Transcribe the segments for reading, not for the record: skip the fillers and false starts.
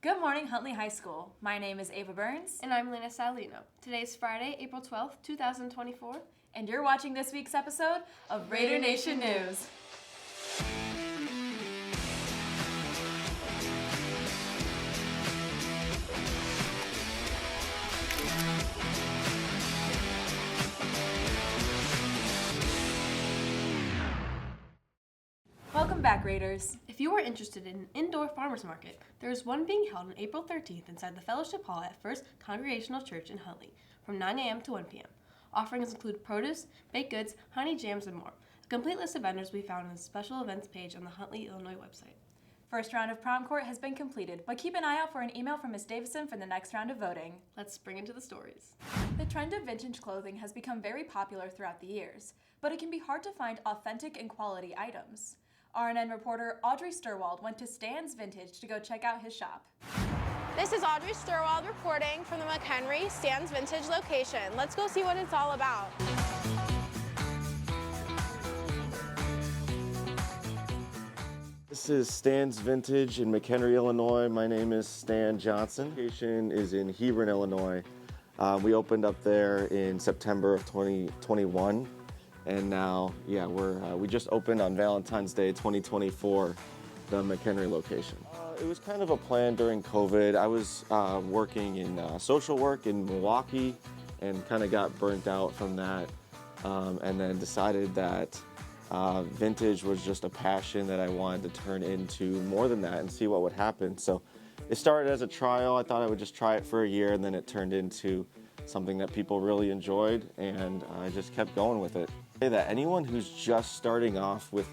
Good morning, Huntley High School. My name is Ava Burns. And I'm Elaina Satalino. Today is Friday, April 12th, 2024. And you're watching this week's episode of Raider Nation News. Welcome back, Raiders. If you are interested in an indoor farmers market, there is one being held on April 13th inside the Fellowship Hall at First Congregational Church in Huntley from 9 a.m. to 1 p.m. Offerings include produce, baked goods, honey jams, and more. A complete list of vendors will be found on the special events page on the Huntley, Illinois website. First round of prom court has been completed, but keep an eye out for an email from Ms. Davison for the next round of voting. Let's spring into the stories. The trend of vintage clothing has become very popular throughout the years, but it can be hard to find authentic and quality items. RNN reporter Audrey Sturwold went to Stan's Vintage to go check out his shop. This is Audrey Sturwold reporting from the McHenry Stan's Vintage location. Let's go see what it's all about. This is Stan's Vintage in McHenry, Illinois. My name is Stan Johnson. The location is in Hebron, Illinois. We opened up there in September of 2021. And now, we just opened on Valentine's Day 2024, the McHenry location. It was kind of a plan during COVID. I was working in social work in Milwaukee and kind of got burnt out from that, and then decided that vintage was just a passion that I wanted to turn into more than that and see what would happen. So it started as a trial. I thought I would just try it for a year, and then it turned into something that people really enjoyed, and I just kept going with it. That anyone who's just starting off with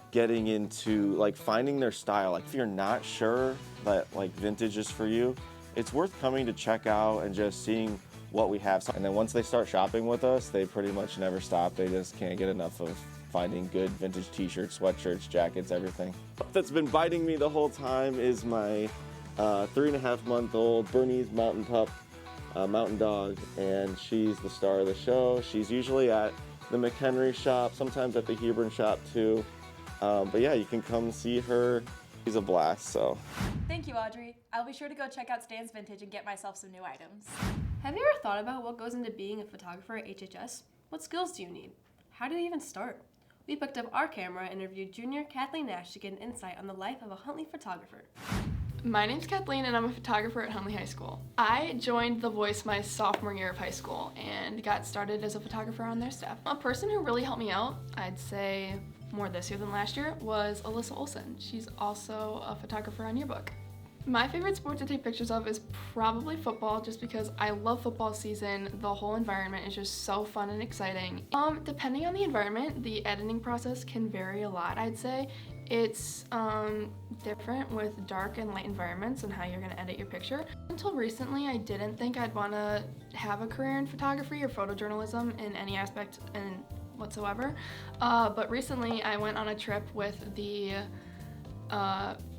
getting into finding their style, if you're not sure that vintage is for you, it's worth coming to check out and just seeing what we have. And then once they start shopping with us, they pretty much never stop. They just can't get enough of finding good vintage t-shirts, sweatshirts, jackets, everything. That's been biting me the whole time is my 3.5-month-old Bernese mountain pup, mountain dog, and she's the star of the show. She's usually at the McHenry shop, sometimes at the Hebron shop too. But yeah, you can come see her. She's a blast, so. Thank you, Audrey. I'll be sure to go check out Stan's Vintage and get myself some new items. Have you ever thought about what goes into being a photographer at HHS? What skills do you need? How do you even start? We picked up our camera and interviewed junior Caitlyn Stech to get an insight on the life of a Huntley photographer. My name's Kathleen and I'm a photographer at Huntley High School. I joined The Voice my sophomore year of high school and got started as a photographer on their staff. A person who really helped me out, I'd say more this year than last year, was Alyssa Olsen. She's also a photographer on Yearbook. My favorite sport to take pictures of is probably football, just because I love football season. The whole environment is just so fun and exciting. Depending on the environment, the editing process can vary a lot, I'd say. It's different with dark and light environments and how you're gonna edit your picture. Until recently, I didn't think I'd wanna have a career in photography or photojournalism in any aspect whatsoever. But recently, I went on a trip with the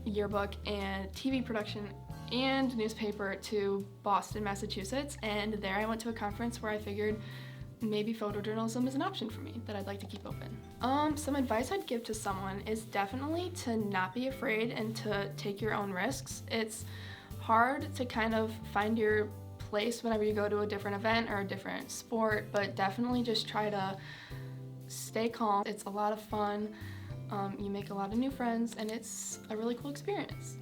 Yearbook and TV production and newspaper to Boston, Massachusetts, and there I went to a conference where I figured maybe photojournalism is an option for me that I'd like to keep open. Some advice I'd give to someone is definitely to not be afraid and to take your own risks. It's hard to kind of find your place whenever you go to a different event or a different sport, but definitely just try to stay calm. It's a lot of fun. You make a lot of new friends, and it's a really cool experience.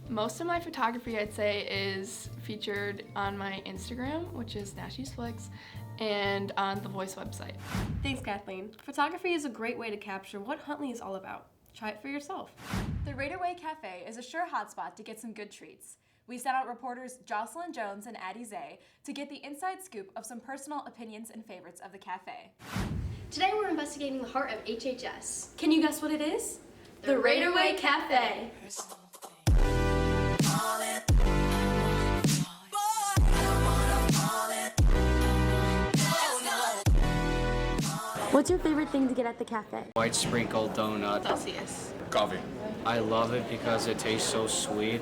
Most of my photography, I'd say, is featured on my Instagram, which is Nashy's Flicks, and on the Voice website. Thanks, Kathleen. Photography is a great way to capture what Huntley is all about. Try it for yourself. The Raider Way Cafe is a sure hotspot to get some good treats. We sent out reporters Jocelyn Jones and Addy to get the inside scoop of some personal opinions and favorites of the cafe. Today we're investigating the heart of HHS. Can you guess what it is? The Raider Way Cafe. What's your favorite thing to get at the cafe? White sprinkled donut. Celsius. Coffee. I love it because it tastes so sweet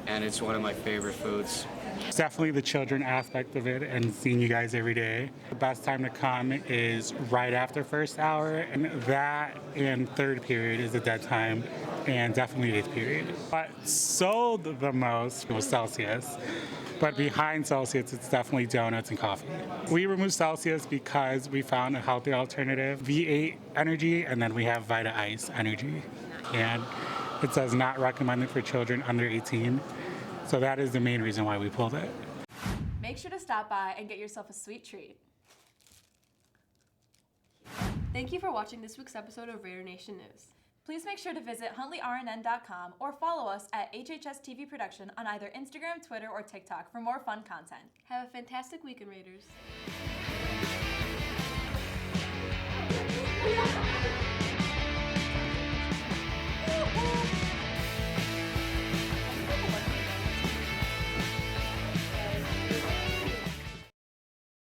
and it's one of my favorite foods. It's definitely the children aspect of it and seeing you guys every day. The best time to come is right after first hour, and that and third period is a dead time, and definitely eighth period. What sold the most was Celsius, but behind Celsius, it's definitely donuts and coffee. We removed Celsius because we found a healthier alternative, V8 Energy, and then we have Vita Ice Energy. And it says not recommended for children under 18. So that is the main reason why we pulled it. Make sure to stop by and get yourself a sweet treat. Thank you for watching this week's episode of Raider Nation News. Please make sure to visit huntley.rnn.com or follow us at HHS TV Production on either Instagram, Twitter, or TikTok for more fun content. Have a fantastic weekend, Raiders.